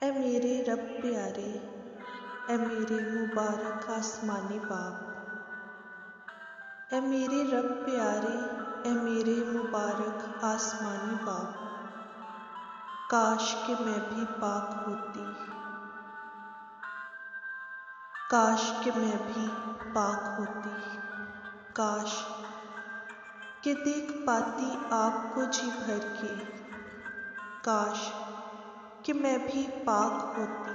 ए मेरे रब प्यारे, ए मेरे मुबारक आसमानी बाप, ए मेरे रब प्यारे, ए मेरे मुबारक आसमानी बाप, काश कि मैं भी पाक होती, काश कि मैं भी पाक होती, काश कि देख पाती आपको जी भर के, काश कि मैं भी पाक होती,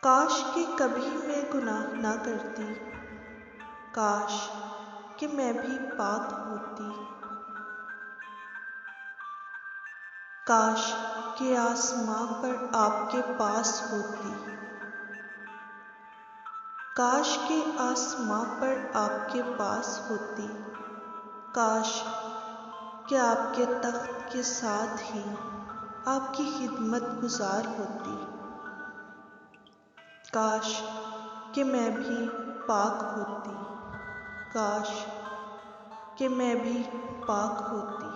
काश कि कभी मैं गुनाह ना करती, काश कि मैं भी पाक होती, काश कि आसमां पर आपके पास होती, काश कि आसमां पर आपके पास होती, काश कि आपके तख्त के साथ ही आपकी खिदमत गुजार होती, काश कि मैं भी पाक होती, काश कि मैं भी पाक होती।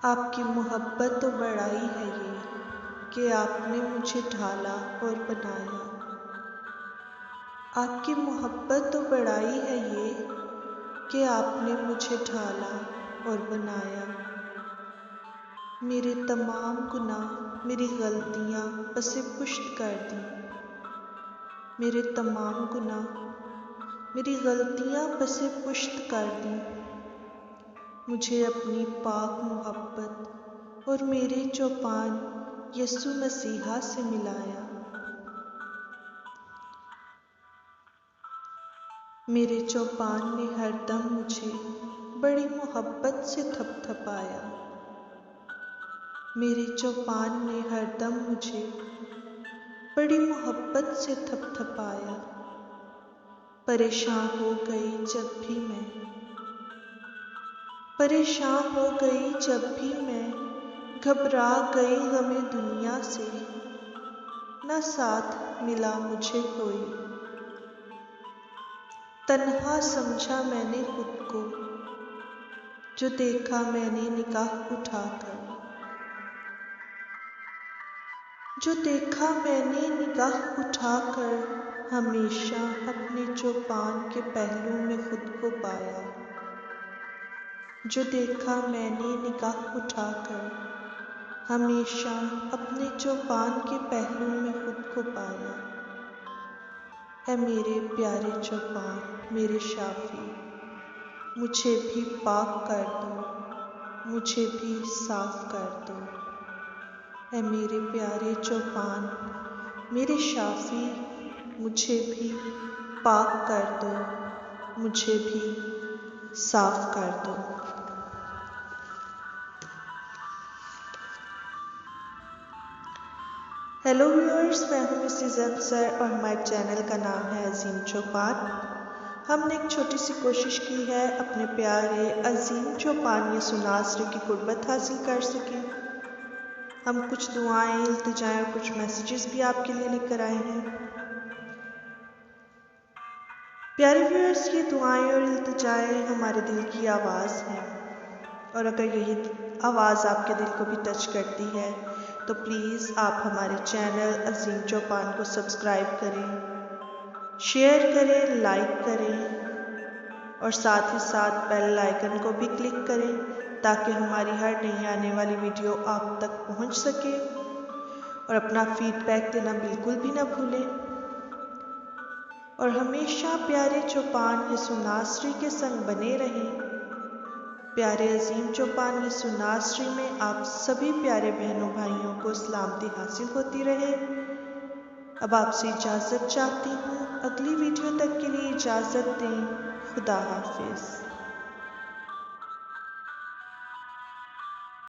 आपकी मोहब्बत तो बड़ाई है ये कि आपने मुझे ढाला और बनाया, आपकी मोहब्बत तो बड़ाई है ये कि आपने मुझे ढाला और बनाया। मेरे तमाम गुनाह, मेरी गलतियाँ बसे पुश्त कर दी, मेरे तमाम गुनाह, मेरी गलतियाँ बसे पुश्त कर दी, मुझे अपनी पाक मोहब्बत और मेरे चौपान यीशु मसीहा से मिलाया। मेरे चौपान ने हरदम मुझे बड़ी मोहब्बत से थपथपाया, मेरे चौपान ने हरदम मुझे बड़ी मोहब्बत से थपथपाया। परेशान हो गई जब भी मैं, परेशान हो गई जब भी मैं, घबरा गई गमे दुनिया से, न साथ मिला मुझे कोई, तन्हा समझा मैंने खुद को, जो देखा मैंने निगाह उठाकर, जो देखा मैंने निगाह उठाकर, हमेशा अपने चौपान के पहलू में खुद को पाया, जो देखा मैंने निगाह उठाकर, हमेशा अपने चौपान के पहलू में खुद को पाया। ऐ मेरे प्यारे चौपान, मेरे शाफी, मुझे भी पाक कर दो, मुझे भी साफ कर दो। ऐ मेरे प्यारे चौपान, मेरे शाफी, मुझे भी पाक कर दो, मुझे भी साफ कर दो। हेलो व्यूअर्स, मैं हूँ मिसेस अफसर और हमारे चैनल का नाम है अजीम चौपान। हमने एक छोटी सी कोशिश की है अपने प्यारे अजीम चौपान यीशु नासरी की कुर्बत हासिल कर सकें। हम कुछ दुआएं, इल्तिजाएं और कुछ मैसेजेस भी आपके लिए लेकर आए हैं। प्यारे व्यूअर्स, ये दुआएं और इल्तिजाएं हमारे दिल की आवाज़ हैं और अगर यही आवाज़ आपके दिल को भी टच करती है तो प्लीज़ आप हमारे चैनल अजीम चौपान को सब्सक्राइब करें, शेयर करें, लाइक करें और साथ ही साथ बेल आइकन को भी क्लिक करें ताकि हमारी हर नई आने वाली वीडियो आप तक पहुंच सके। और अपना फीडबैक देना बिल्कुल भी ना भूलें और हमेशा प्यारे चौपान यीशु नासरी के संग बने रहें। प्यारे अजीम चौपान यीशु नासरी में आप सभी प्यारे बहनों भाइयों को सलामती हासिल होती रहे। अब आपसे इजाज़त चाहती हूँ, अगली वीडियो तक के लिए इजाज़त दें। खुदा हाफिज़।